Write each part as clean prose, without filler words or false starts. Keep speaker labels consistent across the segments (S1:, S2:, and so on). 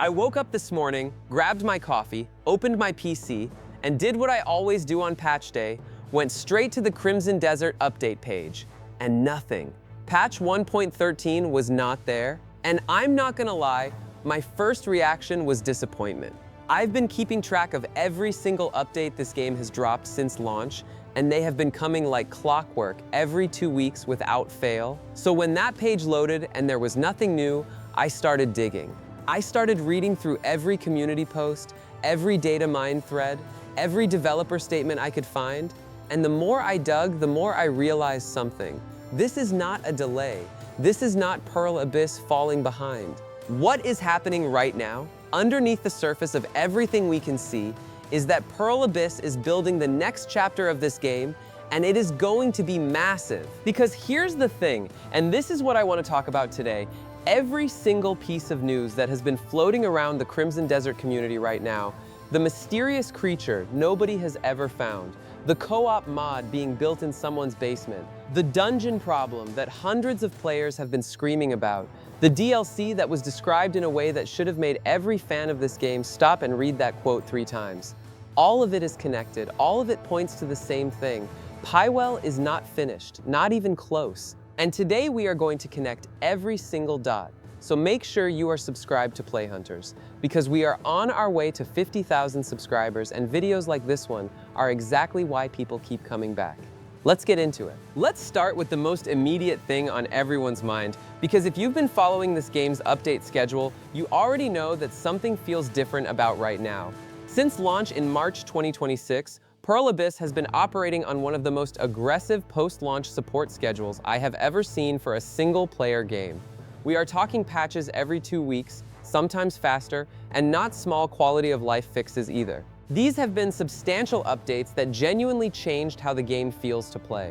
S1: I woke up this morning, grabbed my coffee, opened my PC, and did what I always do on patch day, went straight to the Crimson Desert update page, and nothing. Patch 1.13 was not there, and I'm not gonna lie, my first reaction was disappointment. I've been keeping track of every single update this game has dropped since launch, and they have been coming like clockwork every 2 weeks without fail. So when that page loaded and there was nothing new, I started digging. I started reading through every community post, every data mine thread, every developer statement I could find, and the more I dug, the more I realized something. This is not a delay. This is not Pearl Abyss falling behind. What is happening right now, underneath the surface of everything we can see, is that Pearl Abyss is building the next chapter of this game, and it is going to be massive. Because here's the thing, and this is what I want to talk about today. Every single piece of news that has been floating around the Crimson Desert community right now, the mysterious creature nobody has ever found, the co-op mod being built in someone's basement, the dungeon problem that hundreds of players have been screaming about, the DLC that was described in a way that should have made every fan of this game stop and read that quote 3 times. All of it is connected, all of it points to the same thing. Pywel is not finished, not even close. And today we are going to connect every single dot. So make sure you are subscribed to Play Hunters, because we are on our way to 50,000 subscribers, and videos like this one are exactly why people keep coming back. Let's get into it. Let's start with the most immediate thing on everyone's mind, because if you've been following this game's update schedule, you already know that something feels different about right now. Since launch in March 2026, Pearl Abyss has been operating on one of the most aggressive post-launch support schedules I have ever seen for a single-player game. We are talking patches every 2 weeks, sometimes faster, and not small quality-of-life fixes either. These have been substantial updates that genuinely changed how the game feels to play.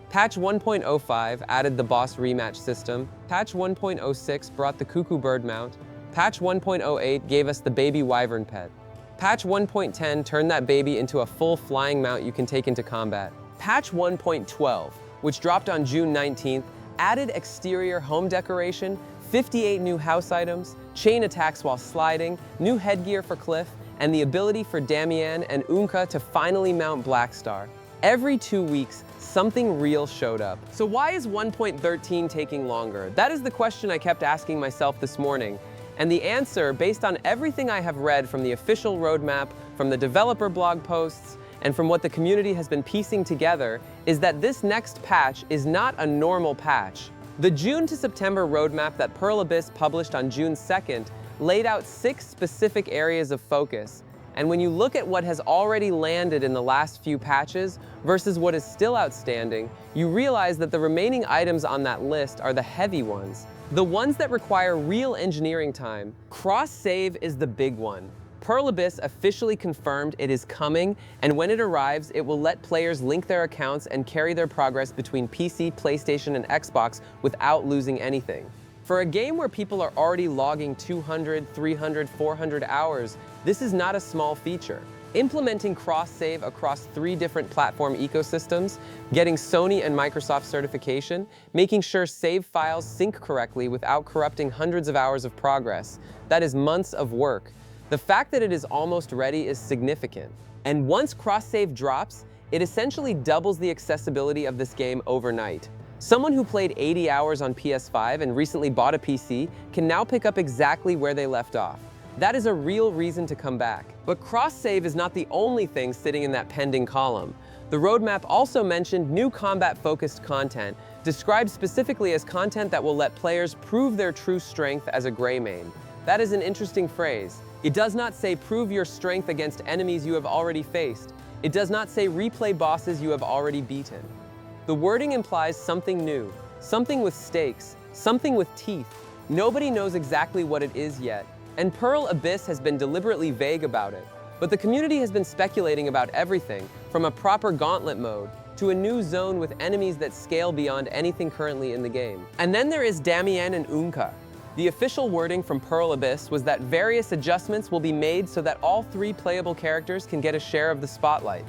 S1: Patch 1.05 added the boss rematch system, Patch 1.06 brought the cuckoo bird mount, Patch 1.08 gave us the baby wyvern pet. Patch 1.10 turned that baby into a full flying mount you can take into combat. Patch 1.12, which dropped on June 19th, added exterior home decoration, 58 new house items, chain attacks while sliding, new headgear for Cliff, and the ability for Damian and Unka to finally mount Blackstar. Every 2 weeks, something real showed up. So why is 1.13 taking longer? That is the question I kept asking myself this morning. And the answer, based on everything I have read from the official roadmap, from the developer blog posts, and from what the community has been piecing together, is that this next patch is not a normal patch. The June to September roadmap that Pearl Abyss published on June 2nd laid out 6 specific areas of focus. And when you look at what has already landed in the last few patches versus what is still outstanding, you realize that the remaining items on that list are the heavy ones. The ones that require real engineering time. Cross-save is the big one. Pearl Abyss officially confirmed it is coming, and when it arrives, it will let players link their accounts and carry their progress between PC, PlayStation, and Xbox without losing anything. For a game where people are already logging 200, 300, 400 hours, this is not a small feature. Implementing cross-save across 3 different platform ecosystems, getting Sony and Microsoft certification, making sure save files sync correctly without corrupting hundreds of hours of progress. That is months of work. The fact that it is almost ready is significant. And once cross-save drops, it essentially doubles the accessibility of this game overnight. Someone who played 80 hours on PS5 and recently bought a PC can now pick up exactly where they left off. That is a real reason to come back. But cross-save is not the only thing sitting in that pending column. The roadmap also mentioned new combat-focused content, described specifically as content that will let players prove their true strength as a gray main. That is an interesting phrase. It does not say prove your strength against enemies you have already faced. It does not say replay bosses you have already beaten. The wording implies something new, something with stakes, something with teeth. Nobody knows exactly what it is yet, and Pearl Abyss has been deliberately vague about it. But the community has been speculating about everything, from a proper gauntlet mode to a new zone with enemies that scale beyond anything currently in the game. And then there is Damian and Unka. The official wording from Pearl Abyss was that various adjustments will be made so that all 3 playable characters can get a share of the spotlight.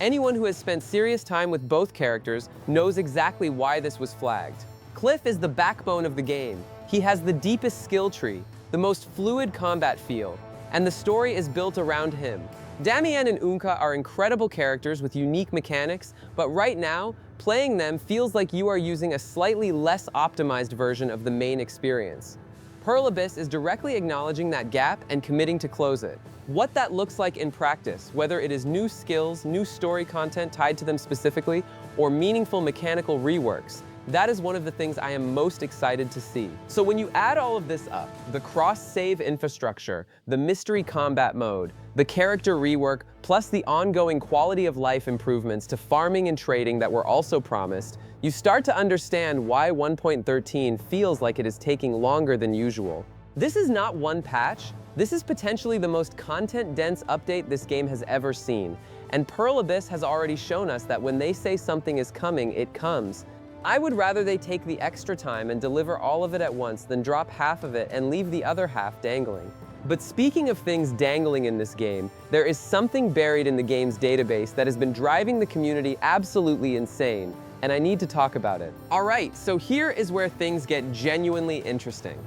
S1: Anyone who has spent serious time with both characters knows exactly why this was flagged. Cliff is the backbone of the game. He has the deepest skill tree, the most fluid combat feel, and the story is built around him. Damien and Unka are incredible characters with unique mechanics, but right now, playing them feels like you are using a slightly less optimized version of the main experience. Pearl Abyss is directly acknowledging that gap and committing to close it. What that looks like in practice, whether it is new skills, new story content tied to them specifically, or meaningful mechanical reworks, that is one of the things I am most excited to see. So when you add all of this up, the cross-save infrastructure, the mystery combat mode, the character rework, plus the ongoing quality of life improvements to farming and trading that were also promised, you start to understand why 1.13 feels like it is taking longer than usual. This is not one patch. This is potentially the most content-dense update this game has ever seen. And Pearl Abyss has already shown us that when they say something is coming, it comes. I would rather they take the extra time and deliver all of it at once than drop half of it and leave the other half dangling. But speaking of things dangling in this game, there is something buried in the game's database that has been driving the community absolutely insane, and I need to talk about it. Alright, so here is where things get genuinely interesting.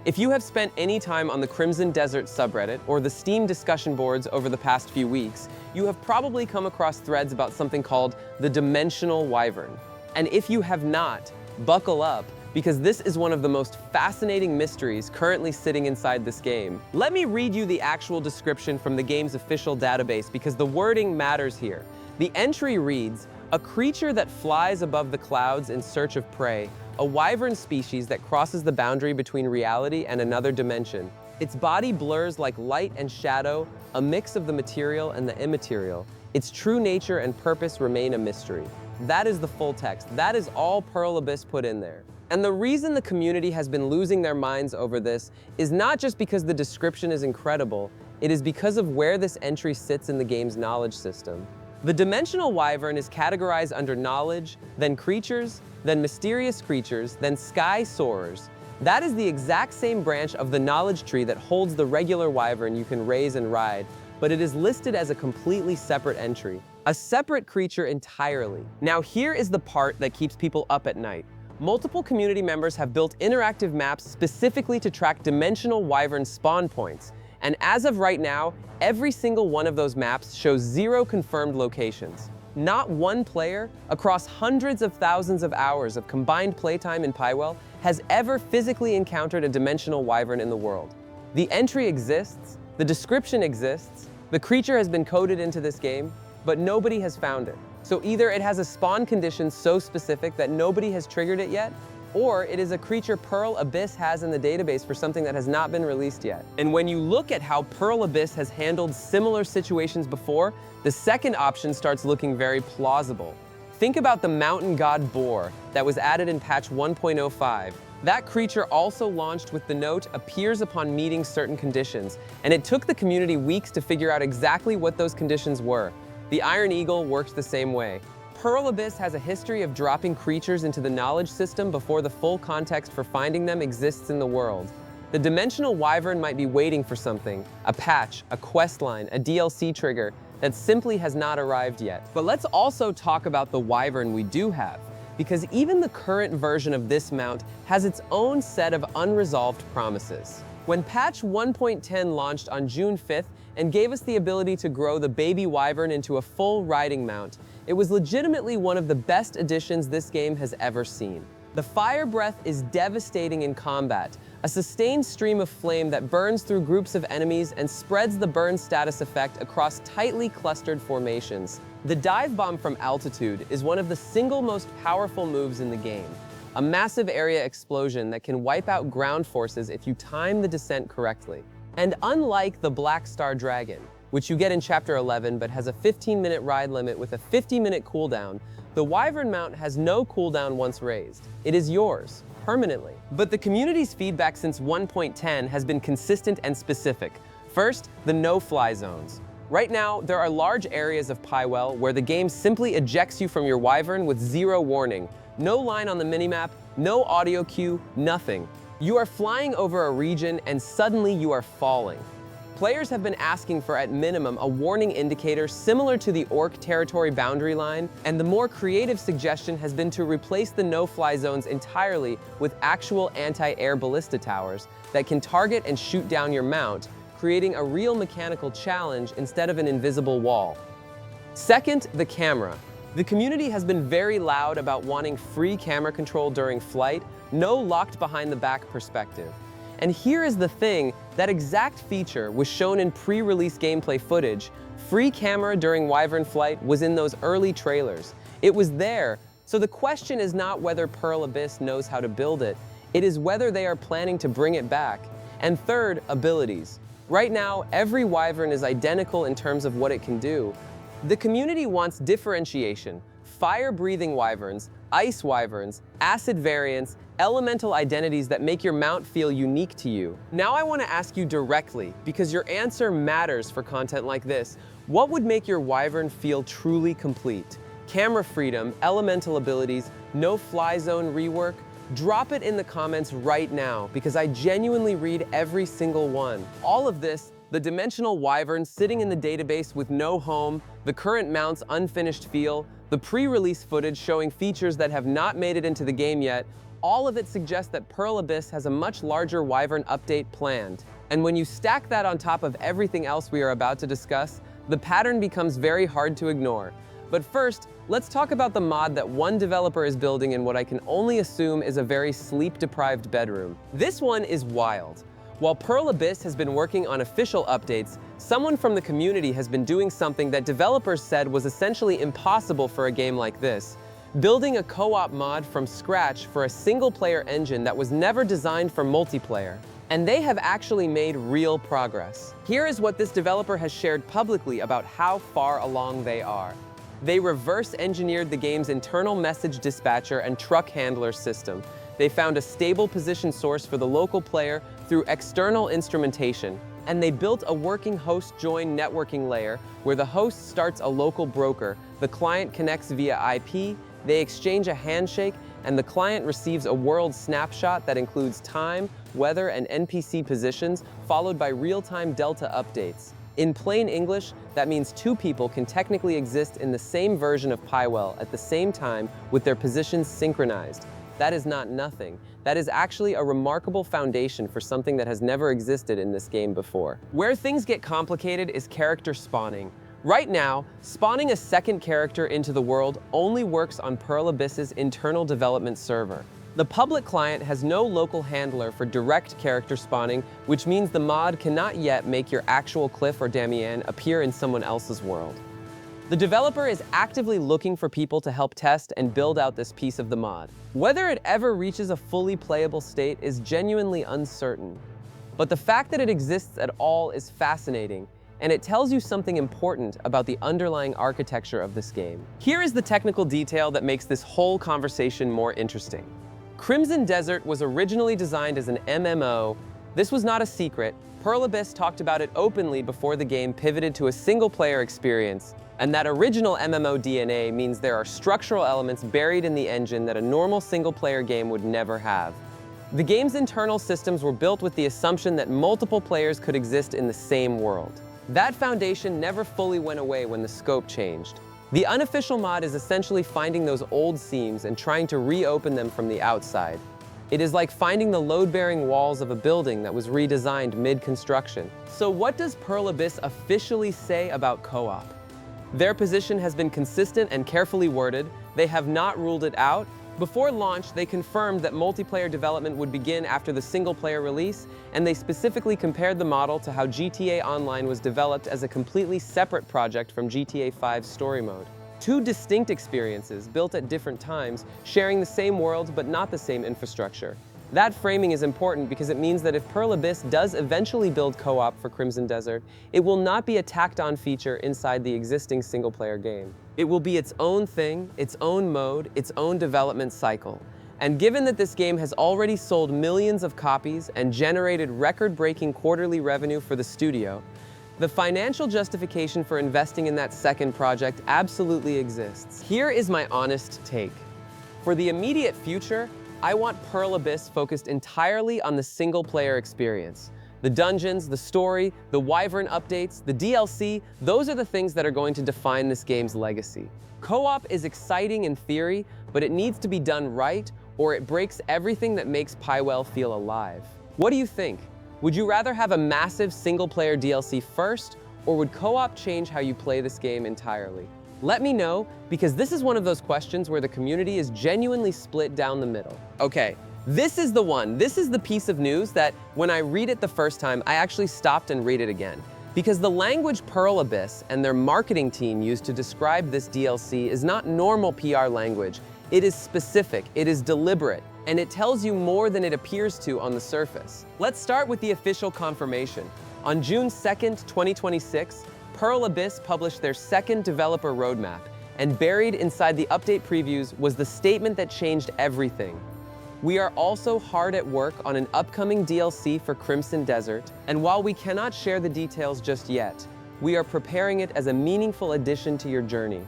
S1: If you have spent any time on the Crimson Desert subreddit or the Steam discussion boards over the past few weeks, you have probably come across threads about something called the Dimensional Wyvern. And if you have not, buckle up, because this is one of the most fascinating mysteries currently sitting inside this game. Let me read you the actual description from the game's official database because the wording matters here. The entry reads, "A creature that flies above the clouds in search of prey, a wyvern species that crosses the boundary between reality and another dimension. Its body blurs like light and shadow, a mix of the material and the immaterial. Its true nature and purpose remain a mystery." That is the full text. That is all Pearl Abyss put in there. And the reason the community has been losing their minds over this is not just because the description is incredible, it is because of where this entry sits in the game's knowledge system. The Dimensional Wyvern is categorized under knowledge, then creatures, then mysterious creatures, then sky soarers. That is the exact same branch of the knowledge tree that holds the regular wyvern you can raise and ride, but it is listed as a completely separate entry. A separate creature entirely. Now here is the part that keeps people up at night. Multiple community members have built interactive maps specifically to track Dimensional Wyvern spawn points. And as of right now, every single one of those maps shows 0 confirmed locations. Not one player, across hundreds of thousands of hours of combined playtime in Pywel, has ever physically encountered a Dimensional Wyvern in the world. The entry exists, the description exists, the creature has been coded into this game, but nobody has found it. So either it has a spawn condition so specific that nobody has triggered it yet, or it is a creature Pearl Abyss has in the database for something that has not been released yet. And when you look at how Pearl Abyss has handled similar situations before, the second option starts looking very plausible. Think about the mountain god boar that was added in patch 1.05. That creature also launched with the note, "appears upon meeting certain conditions," and it took the community weeks to figure out exactly what those conditions were. The Iron Eagle worked the same way. Pearl Abyss has a history of dropping creatures into the knowledge system before the full context for finding them exists in the world. The Dimensional Wyvern might be waiting for something, a patch, a quest line, a DLC trigger, that simply has not arrived yet. But let's also talk about the Wyvern we do have, because even the current version of this mount has its own set of unresolved promises. When patch 1.10 launched on June 5th and gave us the ability to grow the baby wyvern into a full riding mount, it was legitimately one of the best additions this game has ever seen. The fire breath is devastating in combat, a sustained stream of flame that burns through groups of enemies and spreads the burn status effect across tightly clustered formations. The dive bomb from altitude is one of the single most powerful moves in the game. A massive area explosion that can wipe out ground forces if you time the descent correctly. And unlike the Black Star Dragon, which you get in Chapter 11 but has a 15-minute ride limit with a 50-minute cooldown, the Wyvern mount has no cooldown once raised. It is yours, permanently. But the community's feedback since 1.10 has been consistent and specific. First, the no-fly zones. Right now, there are large areas of Pywel where the game simply ejects you from your Wyvern with 0 warning. No line on the minimap, no audio cue, nothing. You are flying over a region and suddenly you are falling. Players have been asking for, at minimum, a warning indicator similar to the orc territory boundary line, and the more creative suggestion has been to replace the no-fly zones entirely with actual anti-air ballista towers that can target and shoot down your mount, creating a real mechanical challenge instead of an invisible wall. Second, the camera. The community has been very loud about wanting free camera control during flight, no locked behind the back perspective. And here is the thing, that exact feature was shown in pre-release gameplay footage. Free camera during Wyvern flight was in those early trailers. It was there, so the question is not whether Pearl Abyss knows how to build it, it is whether they are planning to bring it back. And third, abilities. Right now, every Wyvern is identical in terms of what it can do. The community wants differentiation, fire-breathing Wyverns, ice Wyverns, acid variants, elemental identities that make your mount feel unique to you. Now I want to ask you directly, because your answer matters for content like this, what would make your Wyvern feel truly complete? Camera freedom, elemental abilities, no fly zone rework? Drop it in the comments right now, because I genuinely read every single one. All of this, the dimensional Wyvern sitting in the database with no home, the current mount's unfinished feel, the pre-release footage showing features that have not made it into the game yet, all of it suggests that Pearl Abyss has a much larger Wyvern update planned. And when you stack that on top of everything else we are about to discuss, the pattern becomes very hard to ignore. But first, let's talk about the mod that one developer is building in what I can only assume is a very sleep-deprived bedroom. This one is wild. While Pearl Abyss has been working on official updates, someone from the community has been doing something that developers said was essentially impossible for a game like this. Building a co-op mod from scratch for a single-player engine that was never designed for multiplayer. And they have actually made real progress. Here is what this developer has shared publicly about how far along they are. They reverse-engineered the game's internal message dispatcher and truck handler system. They found a stable position source for the local player through external instrumentation, and they built a working host-join networking layer where the host starts a local broker, the client connects via IP, they exchange a handshake, and the client receives a world snapshot that includes time, weather, and NPC positions, followed by real-time Delta updates. In plain English, that means two people can technically exist in the same version of Pywel at the same time with their positions synchronized. That is not nothing. That is actually a remarkable foundation for something that has never existed in this game before. Where things get complicated is character spawning. Right now, spawning a second character into the world only works on Pearl Abyss's internal development server. The public client has no local handler for direct character spawning, which means the mod cannot yet make your actual Cliff or Damian appear in someone else's world. The developer is actively looking for people to help test and build out this piece of the mod. Whether it ever reaches a fully playable state is genuinely uncertain. But the fact that it exists at all is fascinating, and it tells you something important about the underlying architecture of this game. Here is the technical detail that makes this whole conversation more interesting. Crimson Desert was originally designed as an MMO. This was not a secret. Pearl Abyss talked about it openly before the game pivoted to a single-player experience. And that original MMO DNA means there are structural elements buried in the engine that a normal single-player game would never have. The game's internal systems were built with the assumption that multiple players could exist in the same world. That foundation never fully went away when the scope changed. The unofficial mod is essentially finding those old seams and trying to reopen them from the outside. It is like finding the load-bearing walls of a building that was redesigned mid-construction. So what does Pearl Abyss officially say about co-op? Their position has been consistent and carefully worded. They have not ruled it out. Before launch, they confirmed that multiplayer development would begin after the single-player release, and they specifically compared the model to how GTA Online was developed as a completely separate project from GTA 5's story mode. Two distinct experiences built at different times, sharing the same world but not the same infrastructure. That framing is important because it means that if Pearl Abyss does eventually build co-op for Crimson Desert, it will not be a tacked-on feature inside the existing single-player game. It will be its own thing, its own mode, its own development cycle. And given that this game has already sold millions of copies and generated record-breaking quarterly revenue for the studio, the financial justification for investing in that second project absolutely exists. Here is my honest take. For the immediate future, I want Pearl Abyss focused entirely on the single-player experience. The dungeons, the story, the Wyvern updates, the DLC, those are the things that are going to define this game's legacy. Co-op is exciting in theory, but it needs to be done right, or it breaks everything that makes Pywel feel alive. What do you think? Would you rather have a massive single-player DLC first, or would co-op change how you play this game entirely? Let me know, because this is one of those questions where the community is genuinely split down the middle. Okay, this is the one. This is the piece of news that, when I read it the first time, I actually stopped and read it again. Because the language Pearl Abyss and their marketing team used to describe this DLC is not normal PR language. It is specific, it is deliberate, and it tells you more than it appears to on the surface. Let's start with the official confirmation. On June 2nd, 2026, Pearl Abyss published their second developer roadmap, and buried inside the update previews was the statement that changed everything. We are also hard at work on an upcoming DLC for Crimson Desert, and while we cannot share the details just yet, we are preparing it as a meaningful addition to your journey.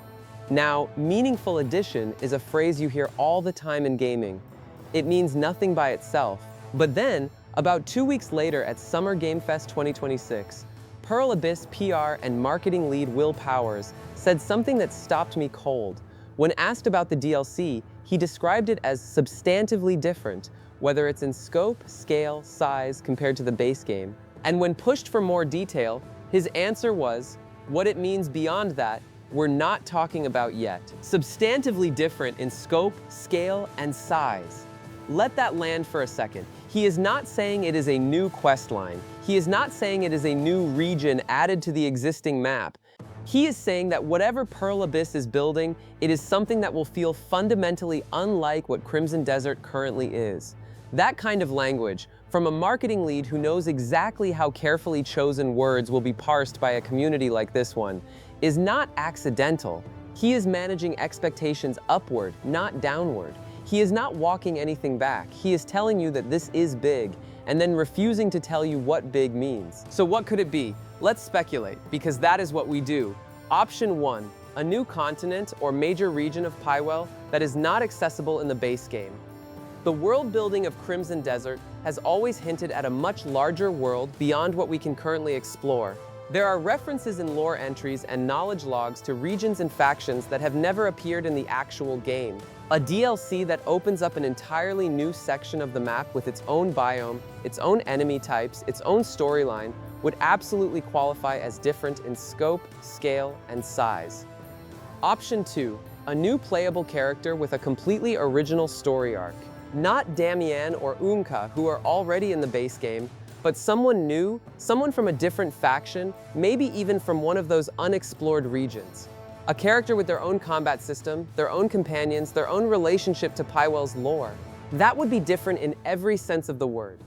S1: Now, meaningful addition is a phrase you hear all the time in gaming. It means nothing by itself. But then, about 2 weeks later at Summer Game Fest 2026, Pearl Abyss PR and marketing lead Will Powers said something that stopped me cold. When asked about the DLC, he described it as substantively different, whether it's in scope, scale, size compared to the base game. And when pushed for more detail, his answer was, what it means beyond that, we're not talking about yet. Substantively different in scope, scale, and size. Let that land for a second. He is not saying it is a new quest line. He is not saying it is a new region added to the existing map. He is saying that whatever Pearl Abyss is building, it is something that will feel fundamentally unlike what Crimson Desert currently is. That kind of language, from a marketing lead who knows exactly how carefully chosen words will be parsed by a community like this one, is not accidental. He is managing expectations upward, not downward. He is not walking anything back. He is telling you that this is big, and then refusing to tell you what big means. So what could it be? Let's speculate, because that is what we do. Option 1, a new continent or major region of Pywel that is not accessible in the base game. The world building of Crimson Desert has always hinted at a much larger world beyond what we can currently explore. There are references in lore entries and knowledge logs to regions and factions that have never appeared in the actual game. A DLC that opens up an entirely new section of the map with its own biome, its own enemy types, its own storyline, would absolutely qualify as different in scope, scale, and size. Option 2, a new playable character with a completely original story arc. Not Damian or Unka, who are already in the base game, but someone new, someone from a different faction, maybe even from one of those unexplored regions. A character with their own combat system, their own companions, their own relationship to Pywel's lore. That would be different in every sense of the word.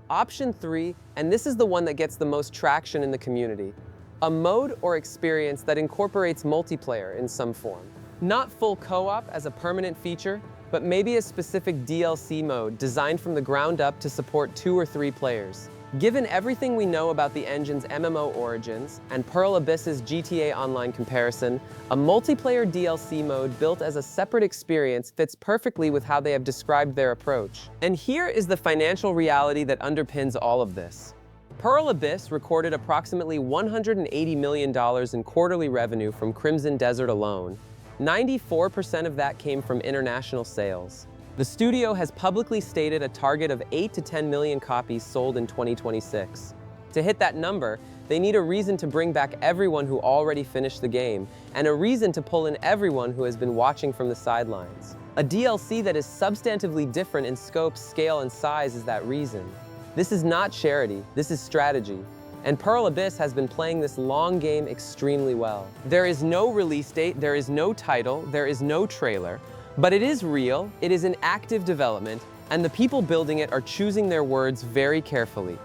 S1: Option 3, and this is the one that gets the most traction in the community, a mode or experience that incorporates multiplayer in some form. Not full co-op as a permanent feature, but maybe a specific DLC mode designed from the ground up to support 2 or 3 players. Given everything we know about the engine's MMO origins and Pearl Abyss's GTA Online comparison, a multiplayer DLC mode built as a separate experience fits perfectly with how they have described their approach. And here is the financial reality that underpins all of this. Pearl Abyss recorded approximately $180 million in quarterly revenue from Crimson Desert alone. 94% of that came from international sales. The studio has publicly stated a target of 8 to 10 million copies sold in 2026. To hit that number, they need a reason to bring back everyone who already finished the game, and a reason to pull in everyone who has been watching from the sidelines. A DLC that is substantively different in scope, scale, and size is that reason. This is not charity, this is strategy. And Pearl Abyss has been playing this long game extremely well. There is no release date, there is no title, there is no trailer. But it is real, it is in active development, and the people building it are choosing their words very carefully.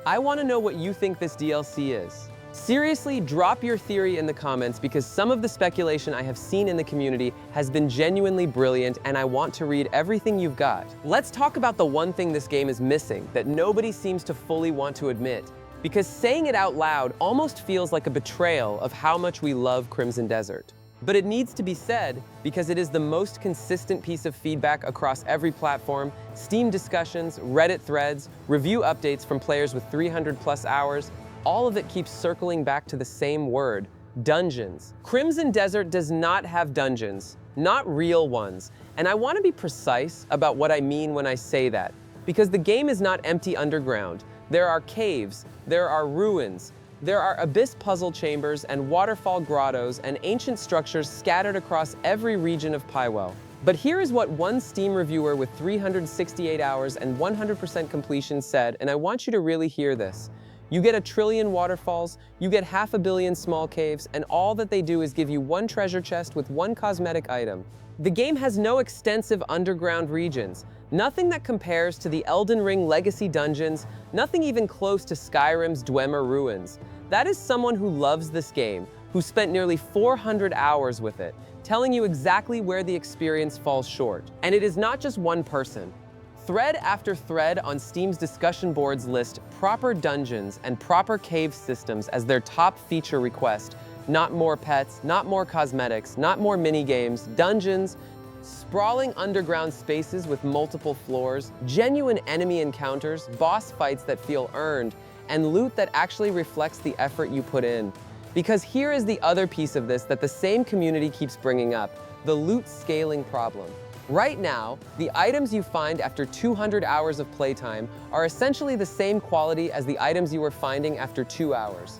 S1: I want to know what you think this DLC is. Seriously, drop your theory in the comments because some of the speculation I have seen in the community has been genuinely brilliant and I want to read everything you've got. Let's talk about the one thing this game is missing that nobody seems to fully want to admit, because saying it out loud almost feels like a betrayal of how much we love Crimson Desert. But it needs to be said because it is the most consistent piece of feedback across every platform. Steam discussions, Reddit threads, review updates from players with 300+ hours, all of it keeps circling back to the same word: dungeons. Crimson Desert does not have dungeons, not real ones. And I want to be precise about what I mean when I say that, because the game is not empty underground. There are caves, there are ruins, there are abyss puzzle chambers and waterfall grottos and ancient structures scattered across every region of Pywel. But here is what one Steam reviewer with 368 hours and 100% completion said, and I want you to really hear this. You get 1 trillion waterfalls, you get 500 million small caves, and all that they do is give you one treasure chest with one cosmetic item. The game has no extensive underground regions, nothing that compares to the Elden Ring Legacy dungeons, nothing even close to Skyrim's Dwemer ruins. That is someone who loves this game, who spent nearly 400 hours with it, telling you exactly where the experience falls short. And it is not just one person. Thread after thread on Steam's discussion boards list proper dungeons and proper cave systems as their top feature request. Not more pets, not more cosmetics, not more mini-games, dungeons, sprawling underground spaces with multiple floors, genuine enemy encounters, boss fights that feel earned, and loot that actually reflects the effort you put in. Because here is the other piece of this that the same community keeps bringing up: the loot scaling problem. Right now, the items you find after 200 hours of playtime are essentially the same quality as the items you were finding after 2 hours.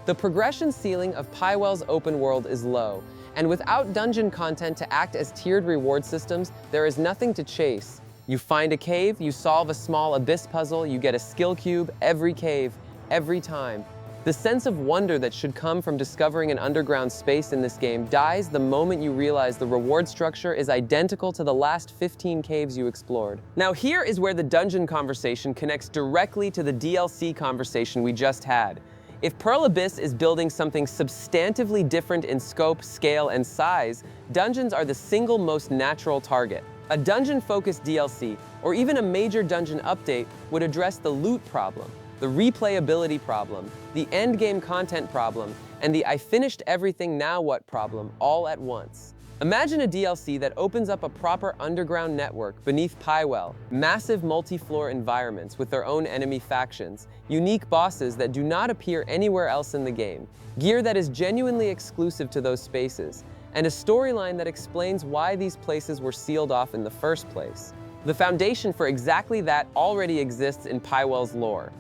S1: The progression ceiling of Pywel's open world is low, and without dungeon content to act as tiered reward systems, there is nothing to chase. You find a cave, you solve a small abyss puzzle, you get a skill cube every cave, every time. The sense of wonder that should come from discovering an underground space in this game dies the moment you realize the reward structure is identical to the last 15 caves you explored. Now here is where the dungeon conversation connects directly to the DLC conversation we just had. If Pearl Abyss is building something substantively different in scope, scale, and size, dungeons are the single most natural target. A dungeon-focused DLC, or even a major dungeon update, would address the loot problem, the replayability problem, the endgame content problem, and the I finished everything now what problem all at once. Imagine a DLC that opens up a proper underground network beneath Pywel, massive multi-floor environments with their own enemy factions, unique bosses that do not appear anywhere else in the game, gear that is genuinely exclusive to those spaces, and a storyline that explains why these places were sealed off in the first place. The foundation for exactly that already exists in Pywel's lore.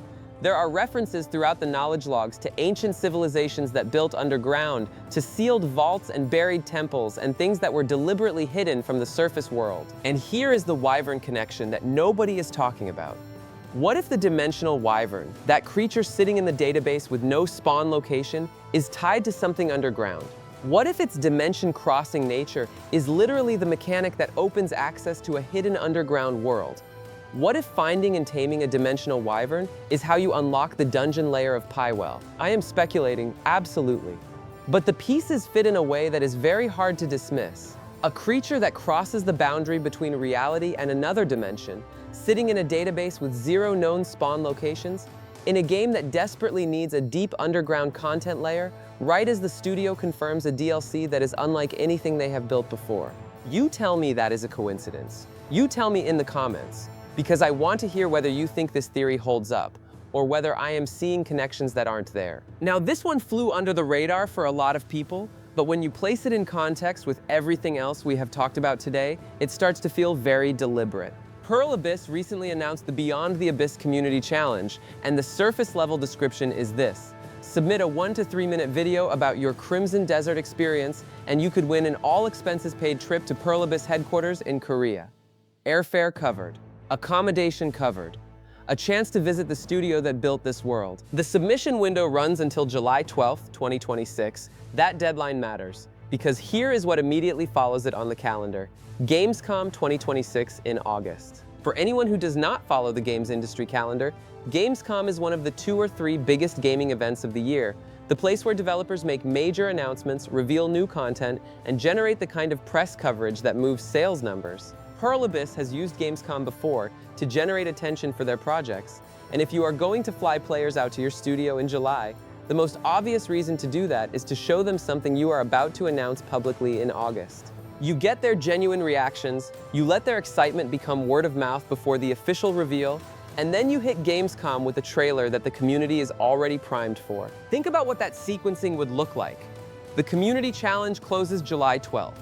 S1: There are references throughout the knowledge logs to ancient civilizations that built underground, to sealed vaults and buried temples, and things that were deliberately hidden from the surface world. And here is the Wyvern connection that nobody is talking about. What if the dimensional Wyvern, that creature sitting in the database with no spawn location, is tied to something underground? What if its dimension-crossing nature is literally the mechanic that opens access to a hidden underground world? What if finding and taming a dimensional wyvern is how you unlock the dungeon layer of Pywel? I am speculating, absolutely. But the pieces fit in a way that is very hard to dismiss. A creature that crosses the boundary between reality and another dimension, sitting in a database with 0 known spawn locations, in a game that desperately needs a deep underground content layer, right as the studio confirms a DLC that is unlike anything they have built before. You tell me that is a coincidence. You tell me in the comments. Because I want to hear whether you think this theory holds up, or whether I am seeing connections that aren't there. Now, this one flew under the radar for a lot of people, but when you place it in context with everything else we have talked about today, it starts to feel very deliberate. Pearl Abyss recently announced the Beyond the Abyss Community Challenge, and the surface-level description is this: submit a 1 to 3 minute video about your Crimson Desert experience, and you could win an all-expenses-paid trip to Pearl Abyss headquarters in Korea. Airfare covered. Accommodation covered. A chance to visit the studio that built this world. The submission window runs until July 12th, 2026. That deadline matters, because here is what immediately follows it on the calendar. Gamescom 2026 in August. For anyone who does not follow the games industry calendar, Gamescom is one of the 2 or 3 biggest gaming events of the year, the place where developers make major announcements, reveal new content, and generate the kind of press coverage that moves sales numbers. Pearl Abyss has used Gamescom before to generate attention for their projects, and if you are going to fly players out to your studio in July, The most obvious reason to do that is to show them something you are about to announce publicly in August. You get their genuine reactions, you let their excitement become word of mouth before the official reveal, and then you hit Gamescom with a trailer that the community is already primed for. Think about what that sequencing would look like. The Community Challenge closes July 12th.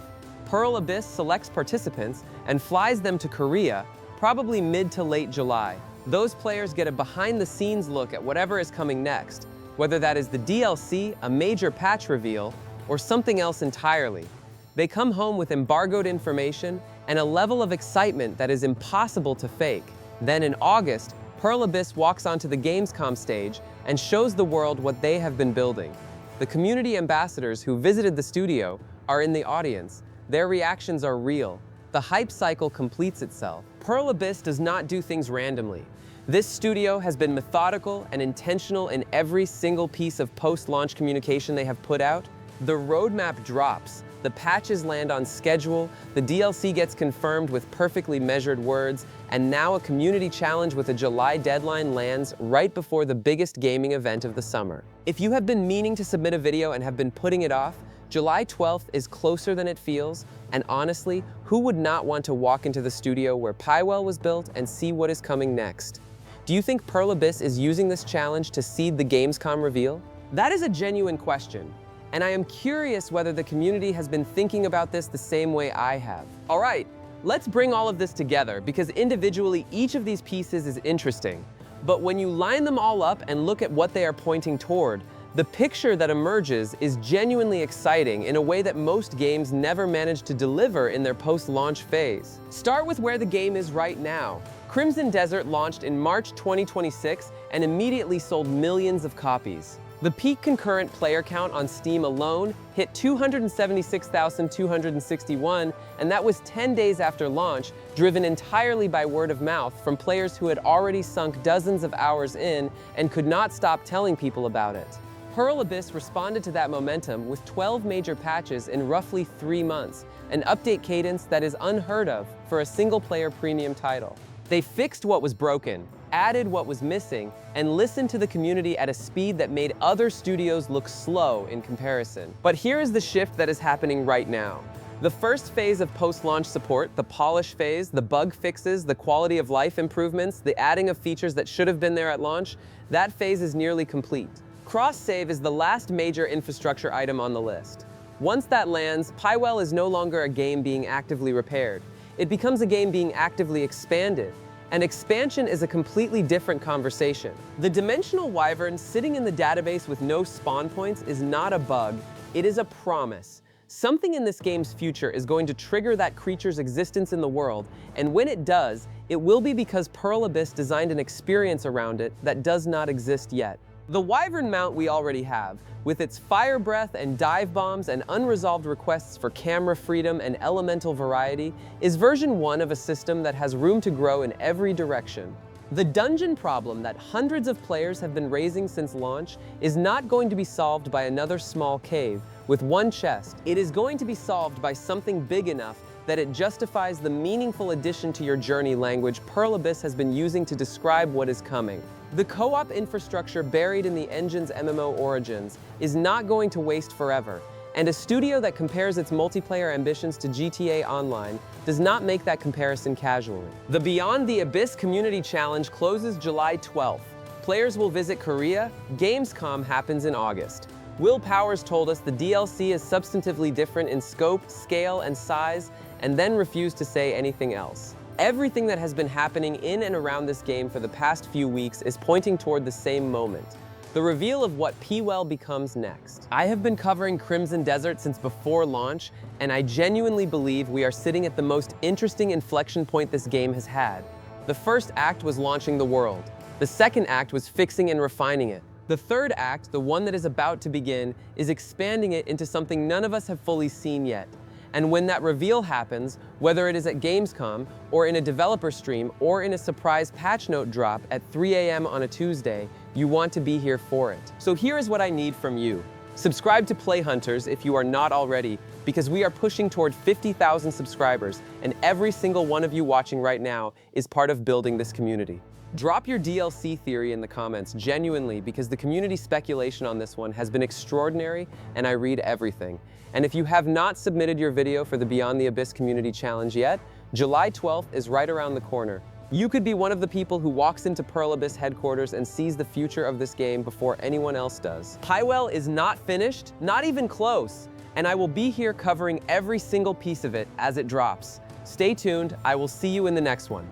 S1: Pearl Abyss selects participants and flies them to Korea, probably mid to late July. Those players get a behind-the-scenes look at whatever is coming next, whether that is the DLC, a major patch reveal, or something else entirely. They come home with embargoed information and a level of excitement that is impossible to fake. Then in August, Pearl Abyss walks onto the Gamescom stage and shows the world what they have been building. The community ambassadors who visited the studio are in the audience. Their reactions are real. The hype cycle completes itself. Pearl Abyss does not do things randomly. This studio has been methodical and intentional in every single piece of post-launch communication they have put out. The roadmap drops. The patches land on schedule, the DLC gets confirmed with perfectly measured words, and now a community challenge with a July deadline lands right before the biggest gaming event of the summer. If you have been meaning to submit a video and have been putting it off, July 12th is closer than it feels, and honestly, who would not want to walk into the studio where Pywel was built and see what is coming next? Do you think Pearl Abyss is using this challenge to seed the Gamescom reveal? That is a genuine question. And I am curious whether the community has been thinking about this the same way I have. All right, let's bring all of this together because individually each of these pieces is interesting. But when you line them all up and look at what they are pointing toward, the picture that emerges is genuinely exciting in a way that most games never manage to deliver in their post-launch phase. Start with where the game is right now. Crimson Desert launched in March 2026 and immediately sold millions of copies. The peak concurrent player count on Steam alone hit 276,261, and that was 10 days after launch, driven entirely by word of mouth from players who had already sunk dozens of hours in and could not stop telling people about it. Pearl Abyss responded to that momentum with 12 major patches in roughly 3 months, an update cadence that is unheard of for a single-player premium title. They fixed what was broken, added what was missing, and listened to the community at a speed that made other studios look slow in comparison. But here is the shift that is happening right now. The first phase of post-launch support, the polish phase, the bug fixes, the quality of life improvements, the adding of features that should have been there at launch, that phase is nearly complete. Cross-save is the last major infrastructure item on the list. Once that lands, Pywel is no longer a game being actively repaired. It becomes a game being actively expanded. And expansion is a completely different conversation. The dimensional wyvern sitting in the database with no spawn points is not a bug, it is a promise. Something in this game's future is going to trigger that creature's existence in the world, and when it does, it will be because Pearl Abyss designed an experience around it that does not exist yet. The wyvern mount we already have, with its fire breath and dive bombs and unresolved requests for camera freedom and elemental variety, is version 1 of a system that has room to grow in every direction. The dungeon problem that hundreds of players have been raising since launch is not going to be solved by another small cave with one chest. It is going to be solved by something big enough that it justifies the meaningful addition to your journey language Pearl Abyss has been using to describe what is coming. The co-op infrastructure buried in the engine's MMO origins is not going to waste forever, and a studio that compares its multiplayer ambitions to GTA Online does not make that comparison casually. The Beyond the Abyss Community Challenge closes July 12th. Players will visit Korea. Gamescom happens in August. Will Powers told us the DLC is substantively different in scope, scale, and size, and then refused to say anything else. Everything that has been happening in and around this game for the past few weeks is pointing toward the same moment, the reveal of what Pywel becomes next. I have been covering Crimson Desert since before launch, and I genuinely believe we are sitting at the most interesting inflection point this game has had. The first act was launching the world. The second act was fixing and refining it. The third act, the one that is about to begin, is expanding it into something none of us have fully seen yet. And when that reveal happens, whether it is at Gamescom, or in a developer stream, or in a surprise patch note drop at 3 a.m. on a Tuesday, you want to be here for it. So here is what I need from you. Subscribe to Play Hunters if you are not already, because we are pushing toward 50,000 subscribers, and every single one of you watching right now is part of building this community. Drop your DLC theory in the comments, genuinely, because the community speculation on this one has been extraordinary and I read everything. And if you have not submitted your video for the Beyond the Abyss Community Challenge yet, July 12th is right around the corner. You could be one of the people who walks into Pearl Abyss headquarters and sees the future of this game before anyone else does. Pywel is not finished, not even close, and I will be here covering every single piece of it as it drops. Stay tuned, I will see you in the next one.